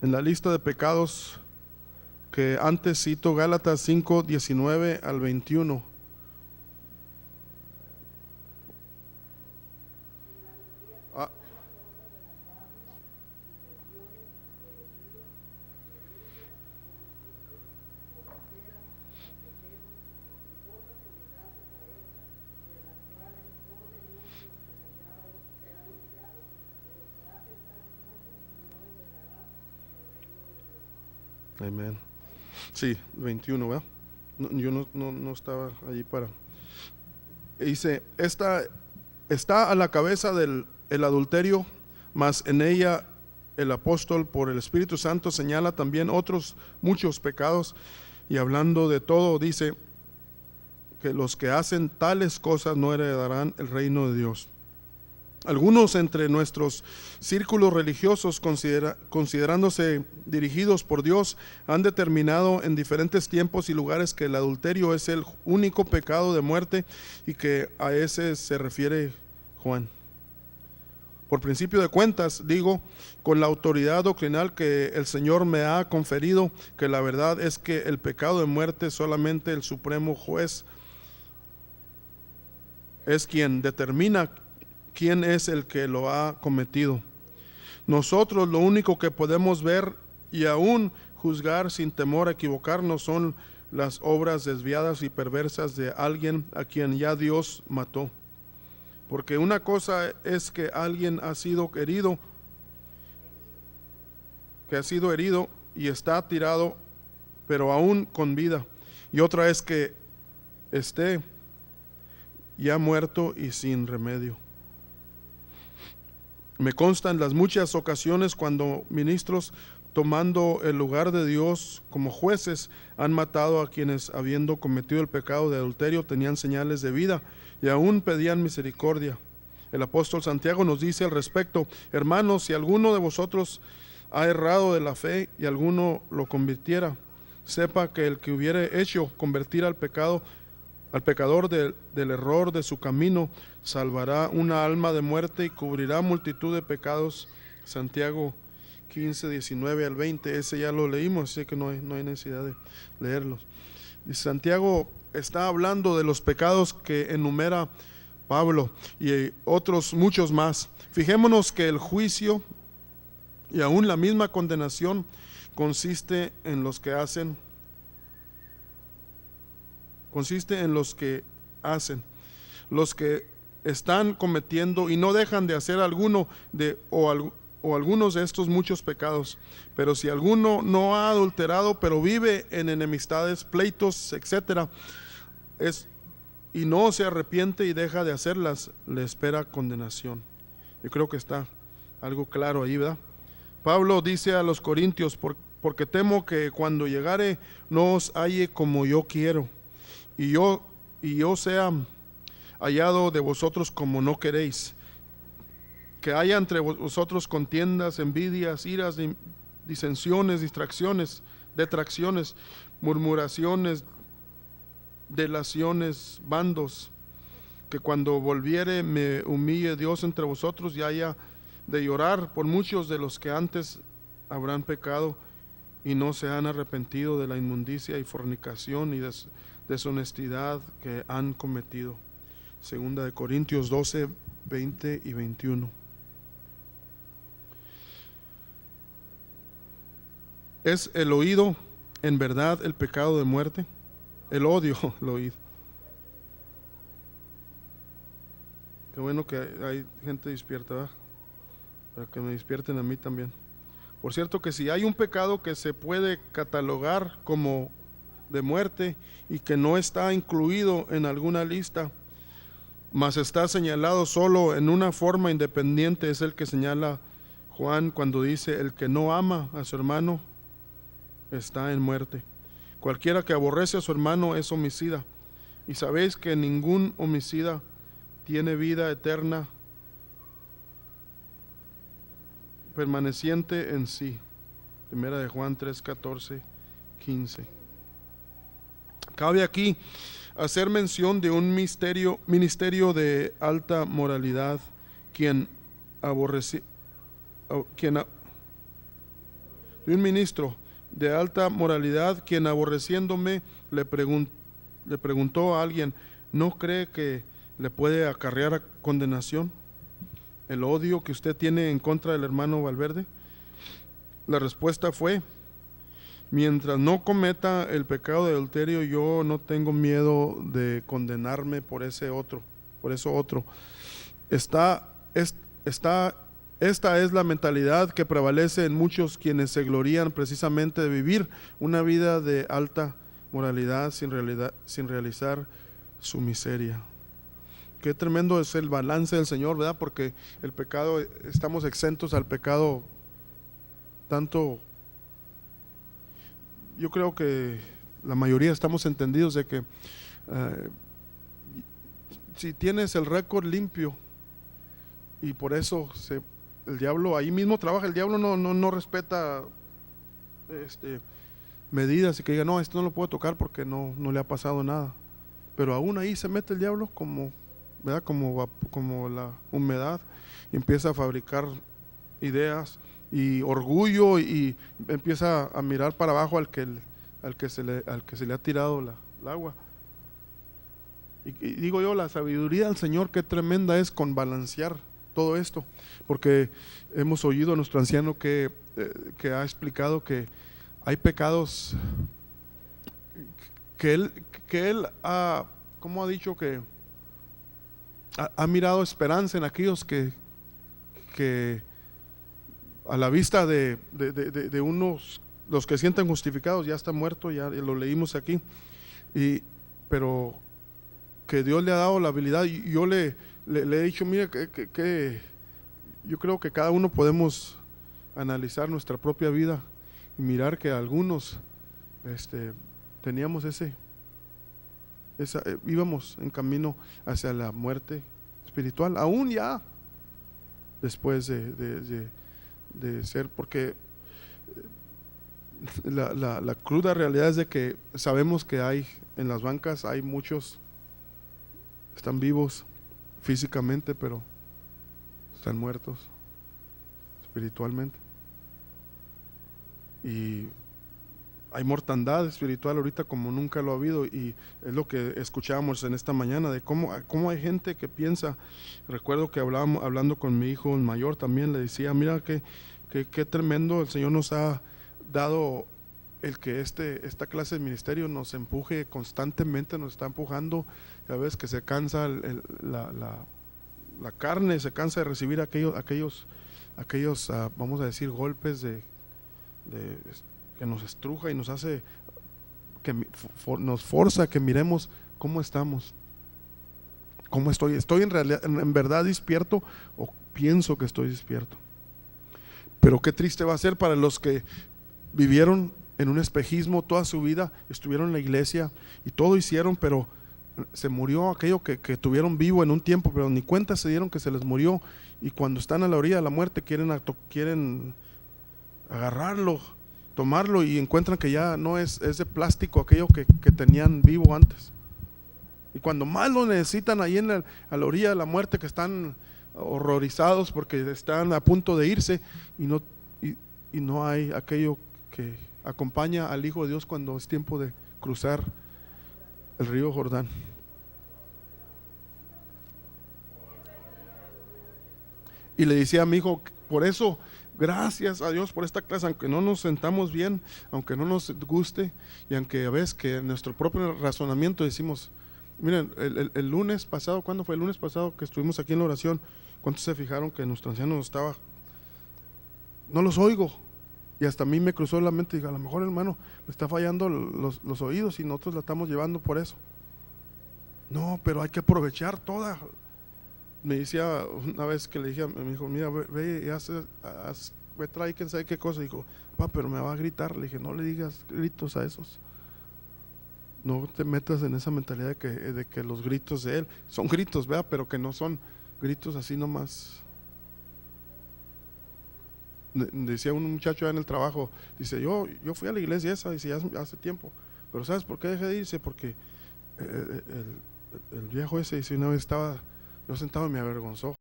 en la lista de pecados que antes cito, Gálatas 5, 19 al 21. Ah, amén. Sí, 21, ¿verdad? Yo no estaba allí para. Dice, esta está a la cabeza del el adulterio, mas en ella el apóstol por el Espíritu Santo señala también otros muchos pecados, y hablando de todo dice que los que hacen tales cosas no heredarán el reino de Dios. Algunos entre nuestros círculos religiosos, considerándose dirigidos por Dios, han determinado en diferentes tiempos y lugares que el adulterio es el único pecado de muerte y que a ese se refiere Juan. Por principio de cuentas, digo, con la autoridad doctrinal que el Señor me ha conferido, que la verdad es que el pecado de muerte solamente el Supremo Juez es quien determina quién es el que lo ha cometido. Nosotros lo único que podemos ver y aún juzgar sin temor a equivocarnos son las obras desviadas y perversas de alguien a quien ya Dios mató. Porque una cosa es que alguien ha sido herido y está tirado, pero aún con vida. Y otra es que esté ya muerto y sin remedio. Me constan las muchas ocasiones cuando ministros, tomando el lugar de Dios como jueces, han matado a quienes, habiendo cometido el pecado de adulterio, tenían señales de vida y aún pedían misericordia. El apóstol Santiago nos dice al respecto: hermanos, si alguno de vosotros ha errado de la fe y alguno lo convirtiera, sepa que el que hubiere hecho convertir al pecador del error de su camino, salvará una alma de muerte y cubrirá multitud de pecados. Santiago 15, 19 al 20, ese ya lo leímos, así que no hay necesidad de leerlos. Y Santiago está hablando de los pecados que enumera Pablo y otros muchos más. Fijémonos que el juicio y aún la misma condenación consiste en los que hacen, los que están cometiendo y no dejan de hacer alguno o algunos de estos muchos pecados. Pero si alguno no ha adulterado, pero vive en enemistades, pleitos, etcétera, y no se arrepiente y deja de hacerlas, le espera condenación. Yo creo que está algo claro ahí, ¿verdad? Pablo dice a los corintios: porque temo que cuando llegare no os halle como yo quiero, y yo sea hallado de vosotros como no queréis, que haya entre vosotros contiendas, envidias, iras, disensiones, detracciones, murmuraciones, delaciones, bandos, que cuando volviere me humille Dios entre vosotros y haya de llorar por muchos de los que antes habrán pecado y no se han arrepentido de la inmundicia y fornicación y deshonestidad que han cometido. Segunda de Corintios 12, 20 y 21. ¿Es el oído en verdad el pecado de muerte? El odio, el oído. Qué bueno que hay gente despierta, ¿verdad? Para que me despierten a mí también. Por cierto que si hay un pecado que se puede catalogar como de muerte y que no está incluido en alguna lista, mas está señalado solo en una forma independiente, es el que señala Juan cuando dice: el que no ama a su hermano está en muerte. Cualquiera que aborrece a su hermano es homicida, y sabéis que ningún homicida tiene vida eterna permaneciente en sí. Primera de Juan 3, 14, 15. Cabe aquí hacer mención de un ministerio de alta moralidad, de Y un ministro de alta moralidad, quien aborreciéndome le preguntó a alguien: ¿no cree que le puede acarrear condenación el odio que usted tiene en contra del hermano Valverde? La respuesta fue: mientras no cometa el pecado de adulterio, yo no tengo miedo de condenarme por eso otro. Esta es la mentalidad que prevalece en muchos quienes se glorían precisamente de vivir una vida de alta moralidad sin realizar su miseria. Qué tremendo es el balance del Señor, ¿verdad? Porque el pecado, estamos exentos al pecado tanto. Yo creo que la mayoría estamos entendidos de que si tienes el récord limpio, y por eso el diablo ahí mismo trabaja. El diablo no respeta medidas y que diga: no, esto no lo puedo tocar porque no le ha pasado nada. Pero aún ahí se mete el diablo ¿verdad? Como la humedad, y empieza a fabricar ideas y orgullo, y empieza a mirar para abajo al que se le ha tirado el agua. Y digo yo, la sabiduría del Señor, qué tremenda es con balancear todo esto, porque hemos oído a nuestro anciano que ha explicado que hay pecados que él ha, ¿cómo ha dicho? Que ha mirado esperanza en aquellos que a la vista de unos, los que sienten justificados, ya está muerto, ya lo leímos aquí, pero que Dios le ha dado la habilidad. Y yo le he dicho: mire, que yo creo que cada uno podemos analizar nuestra propia vida y mirar que algunos teníamos íbamos en camino hacia la muerte espiritual, aún ya después de ser, porque la cruda realidad es de que sabemos que hay en las bancas, hay muchos están vivos físicamente, pero están muertos espiritualmente. Y hay mortandad espiritual ahorita como nunca lo ha habido, y es lo que escuchábamos en esta mañana, de cómo hay gente que piensa. Recuerdo que hablando con mi hijo el mayor, también le decía: mira qué tremendo, el Señor nos ha dado el que esta clase de ministerio nos empuje constantemente, nos está empujando. Ya ves que se cansa la carne, se cansa de recibir aquellos vamos a decir, golpes que nos estruja y nos hace, nos forza que miremos cómo estamos, cómo estoy en realidad, en verdad despierto, o pienso que estoy despierto. Pero qué triste va a ser para los que vivieron en un espejismo toda su vida, estuvieron en la iglesia y todo hicieron, pero se murió aquello que tuvieron vivo en un tiempo, pero ni cuenta se dieron que se les murió, y cuando están a la orilla de la muerte quieren agarrarlo, tomarlo, y encuentran que ya no es de plástico aquello que tenían vivo antes. Y cuando más lo necesitan ahí a la orilla de la muerte, que están horrorizados porque están a punto de irse, y no hay aquello que acompaña al Hijo de Dios cuando es tiempo de cruzar el río Jordán. Y le decía a mi hijo: por eso, gracias a Dios por esta clase, aunque no nos sentamos bien, aunque no nos guste, y aunque a veces que en nuestro propio razonamiento decimos: miren, el lunes pasado, ¿cuándo fue el lunes pasado que estuvimos aquí en la oración? ¿Cuántos se fijaron que nuestro anciano estaba? No los oigo. Y hasta a mí me cruzó la mente, digo: a lo mejor, hermano, le está fallando los oídos y nosotros la estamos llevando por eso. No, pero hay que aprovechar toda. Me decía una vez que le dije a mi hijo: mira, ve y trae quién sabe qué cosa. Dijo: papá, pero me va a gritar. Le dije: no le digas gritos a esos. No te metas en esa mentalidad de que los gritos de él son gritos, ¿verdad? Pero que no son gritos así nomás. Decía un muchacho en el trabajo, dice: yo fui a la iglesia esa, dice, hace tiempo, pero ¿sabes por qué dejé de irse? Porque el viejo ese, dice, una vez estaba yo sentado y me avergonzó.